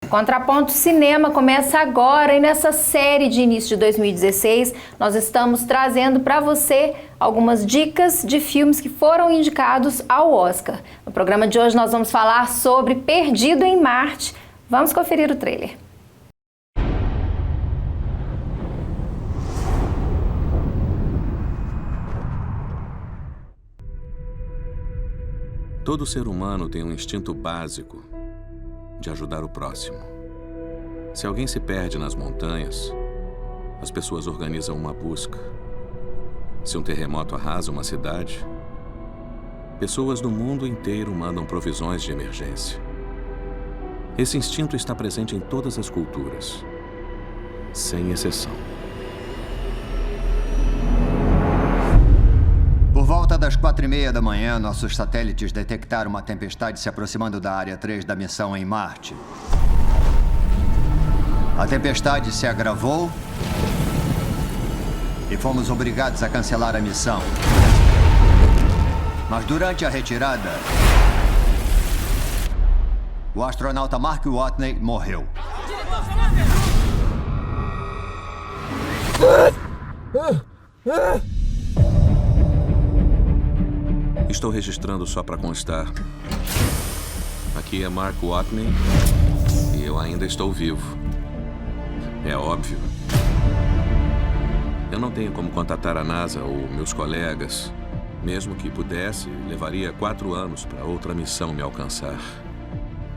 Contraponto Cinema começa agora e nessa série de início de 2016 nós estamos trazendo para você algumas dicas de filmes que foram indicados ao Oscar. No programa de hoje nós vamos falar sobre Perdido em Marte. Vamos conferir o trailer. Todo ser humano tem um instinto básico de ajudar o próximo. Se alguém se perde nas montanhas, as pessoas organizam uma busca. Se um terremoto arrasa uma cidade, pessoas do mundo inteiro mandam provisões de emergência. Esse instinto está presente em todas as culturas, sem exceção. Por volta das 4h30 da manhã, nossos satélites detectaram uma tempestade se aproximando da área 3 da missão em Marte. A tempestade se agravou e fomos obrigados a cancelar a missão. Mas durante a retirada, o astronauta Mark Watney morreu. Estou registrando só para constar. Aqui é Mark Watney e eu ainda estou vivo. É óbvio. Eu não tenho como contatar a NASA ou meus colegas. Mesmo que pudesse, levaria 4 anos para outra missão me alcançar.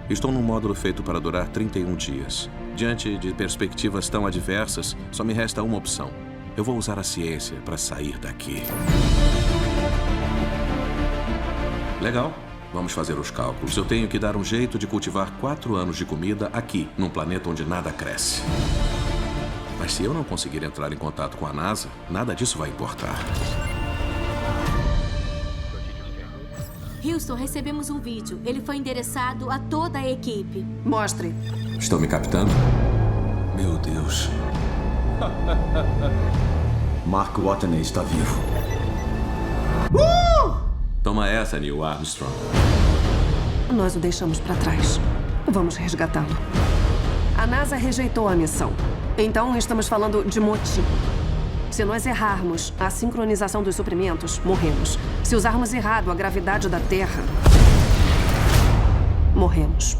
Estou num módulo feito para durar 31 dias. Diante de perspectivas tão adversas, só me resta uma opção. Eu vou usar a ciência para sair daqui. Legal, vamos fazer os cálculos. Eu tenho que dar um jeito de cultivar 4 anos de comida aqui, num planeta onde nada cresce. Mas se eu não conseguir entrar em contato com a NASA, nada disso vai importar. Houston, recebemos um vídeo. Ele foi endereçado a toda a equipe. Mostre. Estão me captando? Meu Deus. Mark Watney está vivo. Toma essa, Neil Armstrong. Nós o deixamos para trás. Vamos resgatá-lo. A NASA rejeitou a missão. Então, estamos falando de motim. Se nós errarmos a sincronização dos suprimentos, morremos. Se usarmos errado a gravidade da Terra, morremos.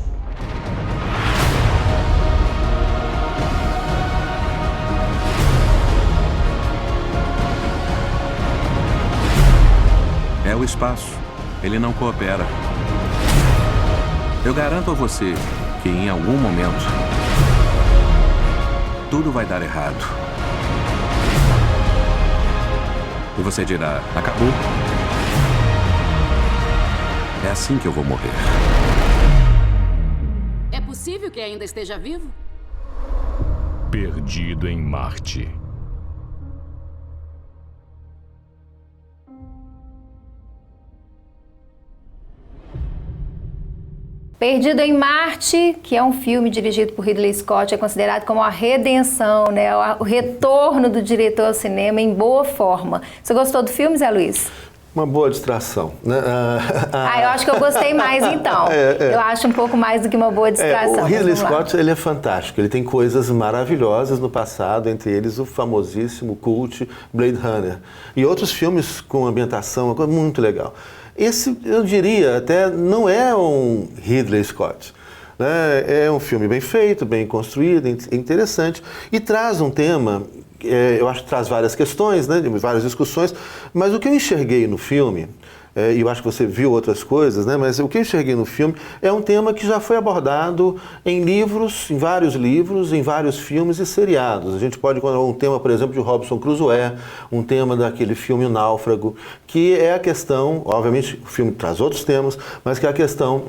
É o espaço. Ele não coopera. Eu garanto a você que em algum momento tudo vai dar errado. E você dirá, acabou. É assim que eu vou morrer. É possível que ainda esteja vivo? Perdido em Marte. Perdido em Marte, que é um filme dirigido por Ridley Scott, é considerado como a redenção, né? O retorno do diretor ao cinema em boa forma. Você gostou do filme, Zé Luiz? Uma boa distração, né? Eu acho que eu gostei mais então. Eu acho um pouco mais do que uma boa distração. O Ridley Scott, ele é fantástico. Ele tem coisas maravilhosas no passado, entre eles o famosíssimo cult Blade Runner. E outros filmes com ambientação, uma coisa muito legal. Esse, eu diria, até não é um Ridley Scott. Né? É um filme bem feito, bem construído, interessante e traz um tema, eu acho que traz várias questões, né? Várias discussões, mas o que eu enxerguei no filme, e eu acho que você viu outras coisas, né? Mas o que eu enxerguei no filme é um tema que já foi abordado em livros, em vários filmes e seriados. A gente pode encontrar um tema, por exemplo, de Robinson Crusoe, um tema daquele filme O Náufrago, que é a questão, obviamente o filme traz outros temas, mas que é a questão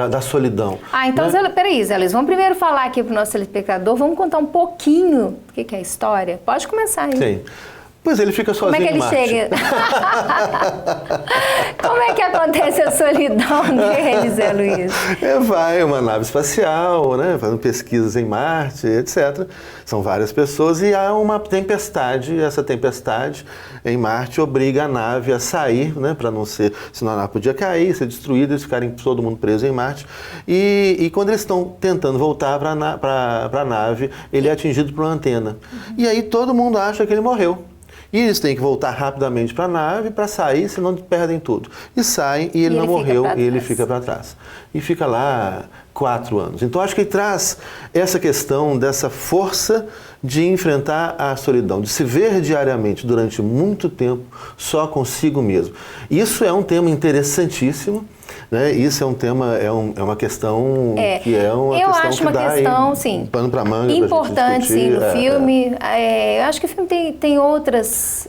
da solidão. Então, né? Peraí, Zé Luiz, vamos primeiro falar aqui para o nosso telespectador, vamos contar um pouquinho do que é a história? Pode começar aí. Sim. Pois ele fica sozinho. Como é que ele chega? Como é que acontece a solidão dele, Zé Luiz? Vai uma nave espacial, né, fazendo pesquisas em Marte, etc. São várias pessoas e há uma tempestade. Essa tempestade em Marte obriga a nave a sair, né, para não ser, senão a nave podia cair, ser destruída, eles ficarem todo mundo preso em Marte. E quando eles estão tentando voltar para a nave, ele é atingido por uma antena. E aí todo mundo acha que ele morreu. E eles têm que voltar rapidamente para a nave para sair, senão perdem tudo. E saem e ele não morreu e ele fica para trás. E fica lá 4 anos. Então acho que ele traz essa questão dessa força de enfrentar a solidão, de se ver diariamente durante muito tempo só consigo mesmo. Isso é um tema interessantíssimo. Né? Isso é um tema, é uma questão que é uma eu questão acho que uma dá questão, sim, pano para manga, importante, sim, no filme. Eu acho que o filme tem outras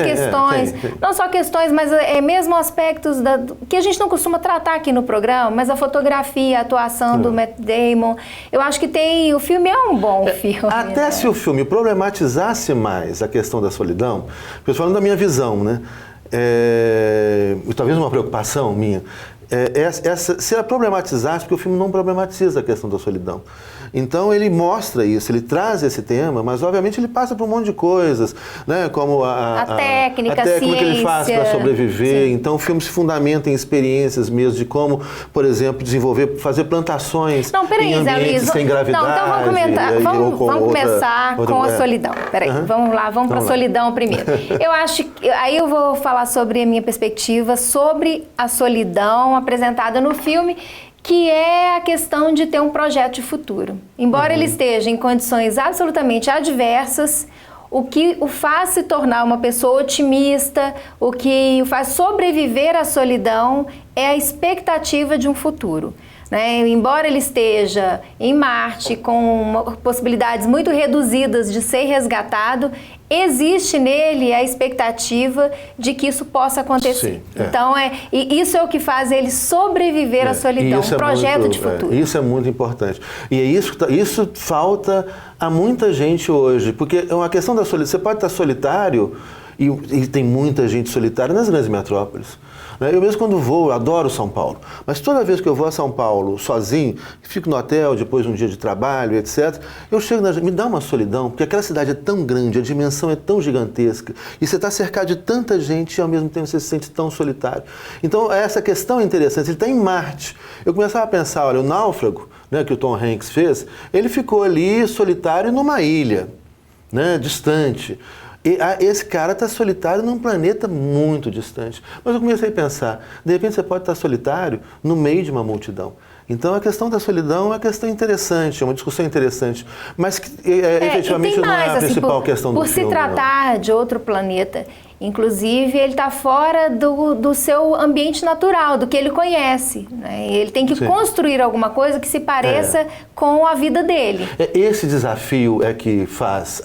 questões, não só questões, mas mesmo aspectos que a gente não costuma tratar aqui no programa, mas a fotografia, a atuação do Matt Damon. Eu acho que o filme é um bom filme. Até né? se o filme problematizasse mais a questão da solidão, eu estou falando da minha visão, né? Talvez uma preocupação minha, se ela problematizasse, porque o filme não problematiza a questão da solidão. Então ele mostra isso, ele traz esse tema, mas obviamente ele passa por um monte de coisas, né? Como a técnica, a técnica que ele faz para sobreviver. Sim. Então o filme se fundamenta em experiências mesmo de como, por exemplo, fazer plantações em ambientes sem gravidade. Não, então vamos começar com a solidão. Peraí, vamos para a solidão primeiro. Eu acho que aí eu vou falar sobre a minha perspectiva sobre a solidão apresentada no filme, que é a questão de ter um projeto de futuro. Embora ele esteja em condições absolutamente adversas, o que o faz se tornar uma pessoa otimista, o que o faz sobreviver à solidão é a expectativa de um futuro. Né? Embora ele esteja em Marte com possibilidades muito reduzidas de ser resgatado, existe nele a expectativa de que isso possa acontecer. Sim, Então, e isso é o que faz ele sobreviver à solidão, um projeto de futuro. Isso é muito importante. E isso falta a muita gente hoje, porque é uma questão da solidão. Você pode estar solitário, e tem muita gente solitária nas grandes metrópoles. Eu mesmo quando vou, eu adoro São Paulo, mas toda vez que eu vou a São Paulo sozinho, fico no hotel depois de um dia de trabalho, etc., eu chego me dá uma solidão, porque aquela cidade é tão grande, a dimensão é tão gigantesca, e você está cercado de tanta gente e ao mesmo tempo você se sente tão solitário. Então essa questão é interessante, ele está em Marte. Eu começava a pensar, olha, o Náufrago, né, que o Tom Hanks fez, ele ficou ali solitário numa ilha, né, distante. Esse cara está solitário num planeta muito distante. Mas eu comecei a pensar, de repente você pode estar solitário no meio de uma multidão. Então a questão da solidão é uma questão interessante, é uma discussão interessante, mas que efetivamente não é a principal questão do filme. Por se tratar de outro planeta, inclusive ele está fora do seu ambiente natural, do que ele conhece. Né? Ele tem que construir alguma coisa que se pareça com a vida dele. Esse desafio é que faz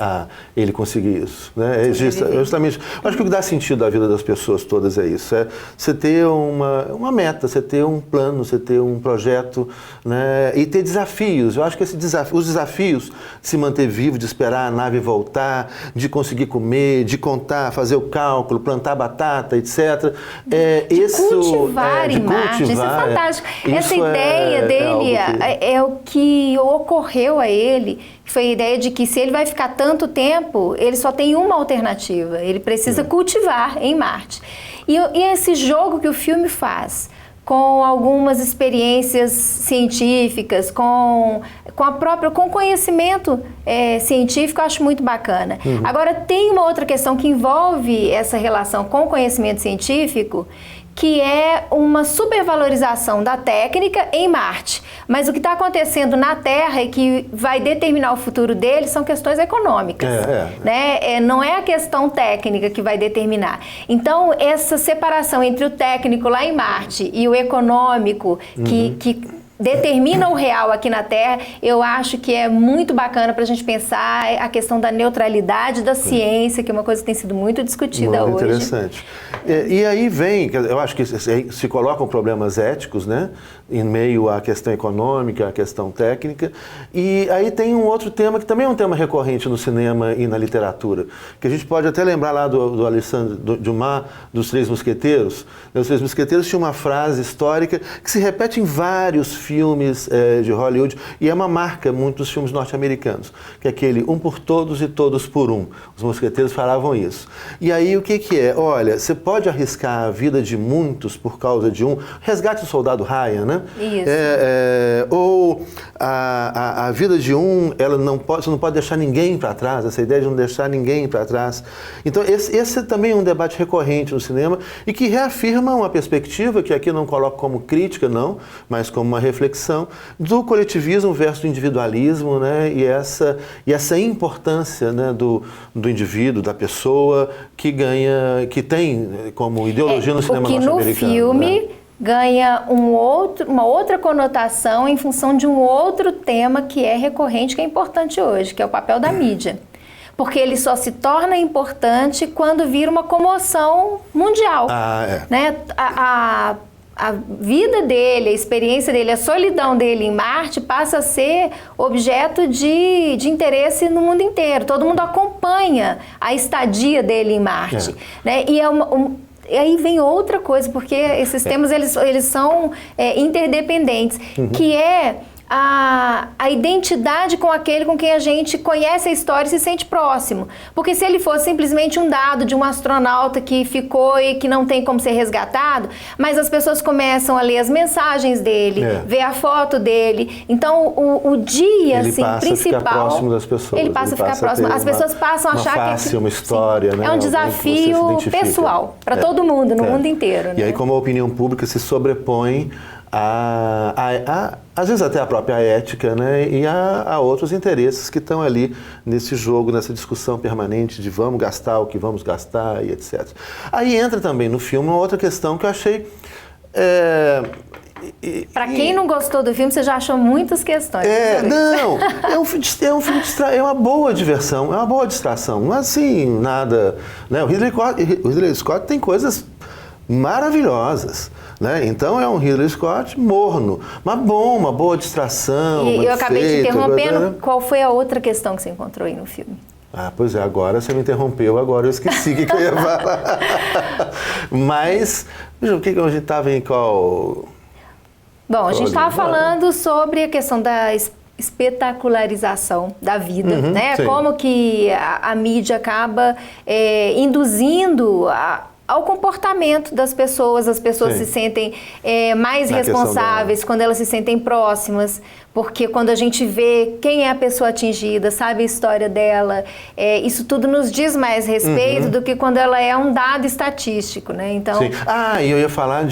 ele conseguir isso. Né? Justamente, eu acho que o que dá sentido à vida das pessoas todas é isso. É você ter uma meta, você ter um plano, você ter um projeto, né? E ter desafios. Eu acho que os desafios de se manter vivo, de esperar a nave voltar, de conseguir comer, de contar, fazer o cálculo, plantar batata, etc. Cultivar em Marte, isso é fantástico. Essa ideia dele é o que ocorreu a ele, que foi a ideia de que se ele vai ficar tanto tempo, ele só tem uma alternativa, ele precisa cultivar em Marte. E esse jogo que o filme faz, com algumas experiências científicas, com conhecimento científico, eu acho muito bacana. Agora, tem uma outra questão que envolve essa relação com o conhecimento científico, que é uma supervalorização da técnica em Marte. Mas o que está acontecendo na Terra e que vai determinar o futuro dele são questões econômicas. Né? Não é a questão técnica que vai determinar. Então, essa separação entre o técnico lá em Marte e o econômico que determina o real aqui na Terra, eu acho que é muito bacana para a gente pensar a questão da neutralidade da ciência, que é uma coisa que tem sido muito discutida hoje. Muito interessante. E aí eu acho que se colocam problemas éticos, né, em meio à questão econômica, à questão técnica. E aí tem um outro tema que também é um tema recorrente no cinema e na literatura, que a gente pode até lembrar lá do Alexandre Dumas, dos Três Mosqueteiros. Os Três Mosqueteiros tinham uma frase histórica que se repete em vários filmes de Hollywood e é uma marca muito dos filmes norte-americanos, que é aquele um por todos e todos por um. Os mosqueteiros falavam isso. E aí o que é? Olha, você pode arriscar a vida de muitos por causa de um. Resgate do Soldado Ryan, né? Isso. Ou a vida de um, você não pode deixar ninguém para trás, essa ideia de não deixar ninguém para trás. Então, esse também é um debate recorrente no cinema e que reafirma uma perspectiva que aqui não coloco como crítica, não, mas como uma reflexão do coletivismo versus o individualismo, né? E essa importância, né, do indivíduo, da pessoa que tem como ideologia no cinema norte-americano. Porque no filme, né, ganha uma outra conotação em função de um outro tema que é recorrente, que é importante hoje, que é o papel da mídia. Porque ele só se torna importante quando vira uma comoção mundial. Né? A vida dele, a experiência dele, a solidão dele em Marte passa a ser objeto de interesse no mundo inteiro. Todo mundo acompanha a estadia dele em Marte. Né? E aí vem outra coisa, porque esses temas eles são interdependentes, que é a identidade com aquele com quem a gente conhece a história e se sente próximo. Porque se ele fosse simplesmente um dado de um astronauta que ficou e que não tem como ser resgatado, mas as pessoas começam a ler as mensagens dele, ver a foto dele. Então, o dia ele assim, passa principal... a ficar próximo das pessoas. Ele passa a ficar próximo. As pessoas passam a achar que... uma história, sim, né? É um desafio pessoal, para todo mundo, no mundo inteiro. E né? aí, como a opinião pública se sobrepõe às vezes até a própria ética, né, e a outros interesses que estão ali nesse jogo, nessa discussão permanente de vamos gastar o que vamos gastar e etc. Aí entra também no filme uma outra questão que eu achei... Para quem não gostou do filme, você já achou muitas questões. Não, é uma boa diversão, é uma boa distração, não é assim, nada... Né? O Ridley Scott tem coisas maravilhosas. Né? Então é um Ridley Scott morno, mas bom, uma boa distração. E eu acabei te interrompendo, qual foi a outra questão que você encontrou aí no filme? Pois é, agora você me interrompeu, agora eu esqueci o que eu ia falar. Mas, o que a gente estava em qual... Bom, a gente estava falando sobre a questão da espetacularização da vida, né? Sim. Como que a mídia acaba induzindo ao comportamento das pessoas. As pessoas Sim. se sentem mais responsáveis quando elas se sentem próximas, porque quando a gente vê quem é a pessoa atingida, sabe a história dela, isso tudo nos diz mais respeito do que quando ela é um dado estatístico, né? Então... Sim. E eu ia falar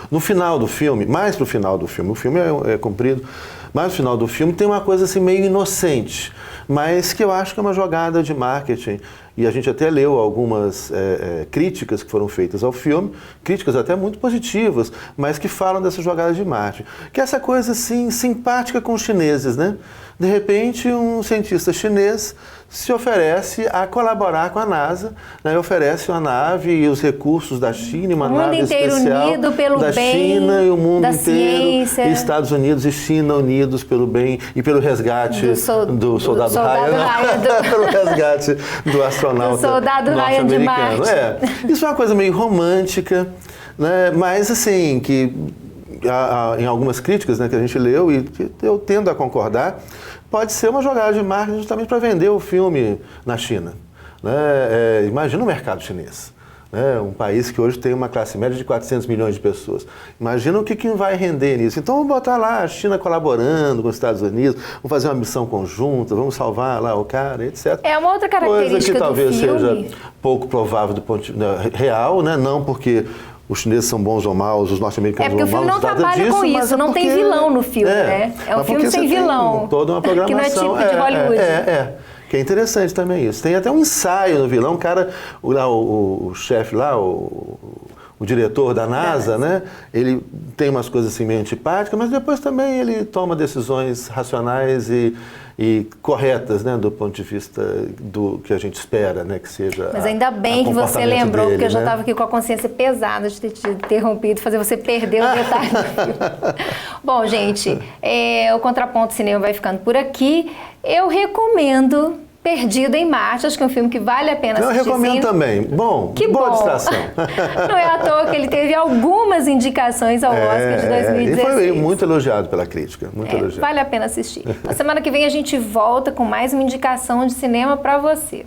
no final do filme, mais pro final do filme, o filme é comprido, mas no final do filme tem uma coisa assim meio inocente, mas que eu acho que é uma jogada de marketing. E a gente até leu algumas críticas que foram feitas ao filme, críticas até muito positivas, mas que falam dessa jogada de marketing. Que é essa coisa assim, simpática com os chineses, né? De repente, um cientista chinês se oferece a colaborar com a NASA, né? Oferece uma nave e os recursos da China, uma nave especial unido pelo da bem, China e o mundo da inteiro, ciência. e Estados Unidos e China unidos pelo bem e pelo resgate do soldado Ryan, pelo resgate do astronauta do soldado Ryan de Marte. Isso é uma coisa meio romântica, né? Mas assim, que em algumas críticas, né, que a gente leu e que eu tendo a concordar, pode ser uma jogada de marketing justamente para vender o filme na China. Né? Imagina o mercado chinês. Né? Um país que hoje tem uma classe média de 400 milhões de pessoas. Imagina o que vai render nisso. Então vamos botar lá a China colaborando com os Estados Unidos, vamos fazer uma missão conjunta, vamos salvar lá o cara, etc. É uma outra característica do filme. Coisa que talvez seja pouco provável do ponto de vista real, né? Não porque os chineses são bons ou maus, os norte-americanos são maus. É porque o filme não trabalha com isso, não tem vilão no filme, né? É um filme sem vilão. Toda uma programação. Que não é típico de Hollywood. Que é interessante também isso. Tem até um ensaio no vilão, o chefe lá, o o diretor da NASA, né? Ele tem umas coisas assim meio antipáticas, mas depois também ele toma decisões racionais e corretas, né, do ponto de vista do que a gente espera, né, que seja. Mas ainda bem que você lembrou, dele, porque eu já né? estava aqui com a consciência pesada de ter te interrompido, fazer você perder o detalhe do filme. Bom, gente, o Contraponto Cinema vai ficando por aqui. Eu recomendo Perdido em Marte, acho que é um filme que vale a pena assistir. Eu recomendo também. Bom, que boa bom. distração. Não é à toa que ele teve algumas indicações ao Oscar de 2016. E foi muito elogiado pela crítica, muito elogiado. Vale a pena assistir. Na semana que vem a gente volta com mais uma indicação de cinema para você.